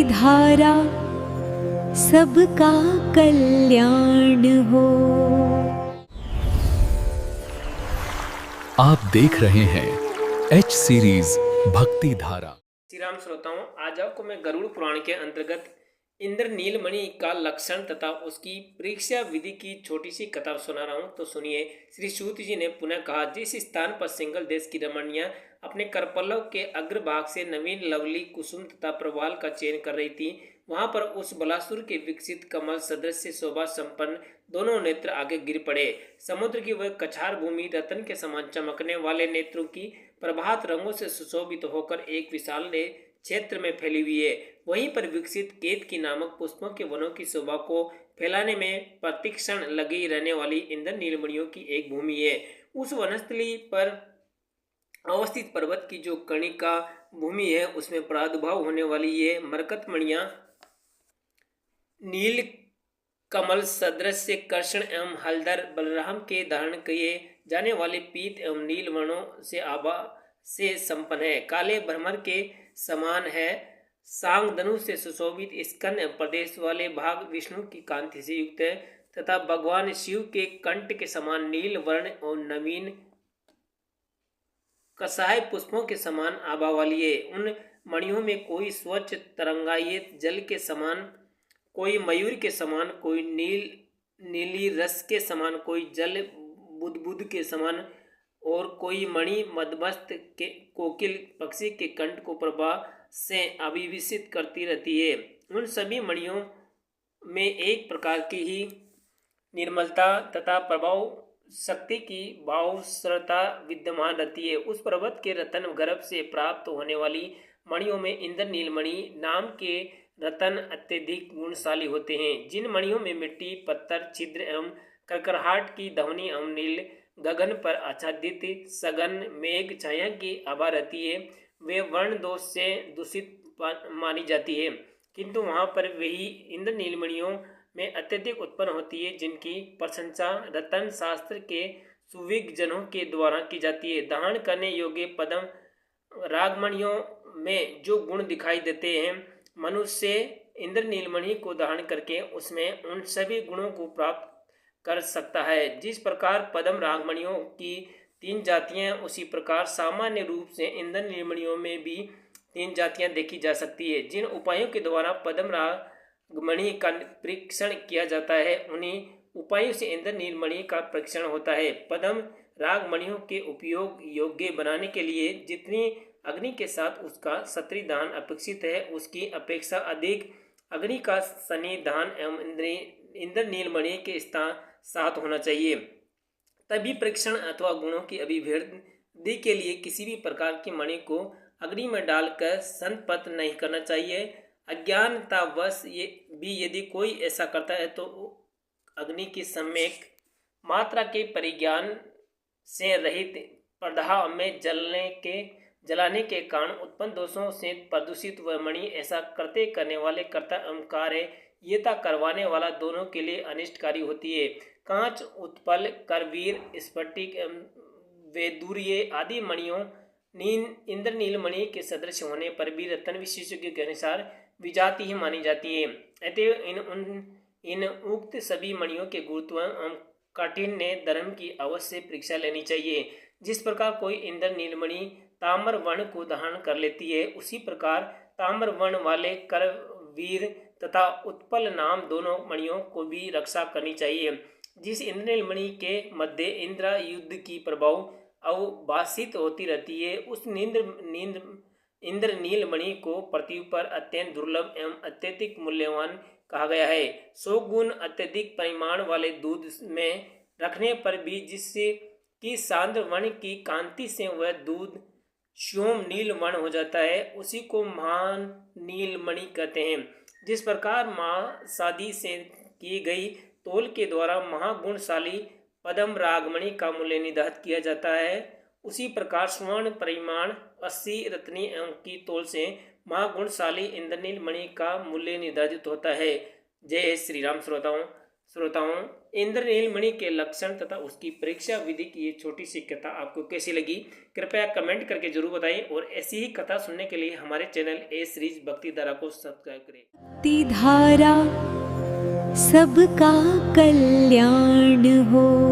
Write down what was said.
धारा सबका कल्याण हो। आप देख रहे हैं एच सीरीज भक्ति धारा। श्री राम श्रोताओं, आज आपको मैं गरुड़ पुराण के अंतर्गत इंद्र नीलमणि का लक्षण तथा उसकी परीक्षा विधि की छोटी सी कथा सुना रहा हूँ। तो सुनिए। श्री सूत जी ने पुनः कहा, जिस स्थान पर सिंगल देश की रमणियां अपने करपल्लव के अग्रभाग से नवीन लवली कुसुम तथा प्रवाल का चयन कर रही थी, वहां पर उस बलासुर के विकसित कमल सदृश शोभा संपन्न दोनों नेत्र आगे गिर पड़े। समुद्र की वह कछार भूमि रतन के समान चमकने वाले नेत्रों की प्रभात रंगों से सुशोभित होकर एक विशाल क्षेत्र में फैली हुई है। वहीं पर विकसित केतकी नामक पुष्पों के वनों की शोभा को फैलाने में प्रतिक्षण लगी रहने वाली इंद्र नीलमणियों की एक भूमि है। उस वनस्थली पर अवस्थित पर्वत की जो कणिका भूमि है, उसमें प्रादुर्भाव होने वाली ये मरकतमणियां नील कमल सदृश से कृष्ण एवं हलधर बलराम के धारण किए जाने वाले पीत एवं नील वर्णों से आभा से संपन्न है। काले भ्रमर के समान है। सांग धनुष से सुशोभित स्कंद एवं प्रदेश वाले भाग विष्णु की कांति से युक्त है तथा भगवान शिव के कंठ के समान नील वर्ण और नवीन कसाय पुष्पों के समान आभा वाली है। उन मणियों में कोई स्वच्छ तरंगायित जल के समान, कोई मयूर के समान, कोई नीली रस के समान, कोई जल बुदबुद के समान और कोई मणि मदमस्त के कोकिल पक्षी के कंठ को प्रभा से अभिविसित करती रहती है। उन सभी मणियों में एक प्रकार की ही निर्मलता तथा प्रभाव शक्ति की भावस्वरता विद्यमान रहती है। उस पर्वत के रतन गर्भ से प्राप्त होने वाली मणियों में इंद्र नीलमणि नाम के रतन अत्यधिक गुणशाली होते हैं। जिन मणियों में मिट्टी, पत्थर, छिद्र एवं करकराहट की ध्वनि एवं नील गगन पर आच्छादित सघन मेघ छाया की आभा रहती है, वे वर्ण दोष से दूषित मानी जाती है। किंतु वहां पर वही इंद्र नीलमणियों में अत्यधिक उत्पन्न होती है, जिनकी प्रशंसा रतन शास्त्र के सुविज्ञ जनों के द्वारा की जाती है। धारण करने योग्य पद्म रागमणियों में जो गुण दिखाई देते हैं, मनुष्य इंद्र नीलमणि को धारण करके उसमें उन सभी गुणों को प्राप्त कर सकता है। जिस प्रकार पद्म रागमणियों की 3 जातियां, उसी प्रकार सामान्य रूप से इंद्र नीलमणियों में भी 3 जातियां देखी जा सकती है। जिन उपायों के द्वारा पद्म रागमणि का परीक्षण किया जाता है, उन्हीं उपायों से इंद्र नीलमणि का परीक्षण होता है। पद्म रागमणियों के उपयोग योग्य बनाने के लिए जितनी अग्नि के साथ उसका सत्रिदान अपेक्षित है, उसकी अपेक्षा अधिक अग्नि का सन्निधान एवं इंद्र नीलमणि के साथ होना चाहिए। तभी परीक्षण अथवा गुणों की अभिवृद्धि के लिए किसी भी प्रकार की मणि को अग्नि में डालकर संतपत नहीं करना चाहिए। अज्ञानतावश भी यदि कोई ऐसा करता है तो अग्नि की सम्यक मात्रा के परिज्ञान से रहित प्रदाह में जलाने के कारण उत्पन्न दोषों से प्रदूषित वह मणि ऐसा करने वाले कर्ता एवं कार्यता करवाने वाला दोनों के लिए अनिष्टकारी होती है। कांच, उत्पल, करवीर, स्फटिक एवं वैदूर्य आदि मणियों इंद्र नीलमणि के सदृश होने पर भी रत्न विशेषज्ञ के अनुसार विजाति ही मानी जाती है। अतः इन उक्त सभी मणियों के गुरुत्व एवं काठिन्य धर्म की अवश्य परीक्षा लेनी चाहिए। जिस प्रकार कोई इंद्र नीलमणि ताम्र वर्ण को धारण कर लेती है, उसी प्रकार ताम्र वर्ण वाले करवीर तथा उत्पल नाम दोनों मणियों को भी रक्षा करनी चाहिए। जिस इंद्र नीलमणि के मध्य इंद्र युद्ध की प्रभाव अवभाषित होती रहती है, उस इंद्र नीलमणि को पृथ्वी पर अत्यंत दुर्लभ एवं अत्यधिक मूल्यवान कहा गया है। 100 गुण अत्यधिक परिमाण वाले दूध में रखने पर भी जिससे कि सांद्र वर्ण की कांति से वह दूध श्योम नील वर्ण हो जाता है, उसी को महान नीलमणि कहते हैं। जिस प्रकार महासादी से की गई तोल के द्वारा महागुणशाली पद्म रागमणि का मूल्य निर्धारित किया जाता है, उसी प्रकार स्वर्ण परिमाण 80 रत्नी एवं की तोल से महागुणशाली इंद्र नीलमणि का मूल्य निर्धारित होता है। जय श्री राम। श्रोताओं, श्रोताओं, इंद्रनील मणि के लक्षण तथा उसकी परीक्षा विधि की ये छोटी सी कथा आपको कैसी लगी, कृपया कमेंट करके जरूर बताएं और ऐसी ही कथा सुनने के लिए हमारे चैनल ए सीरीज भक्ति धारा को सब्सक्राइब करें। भक्ति धारा सबका कल्याण हो।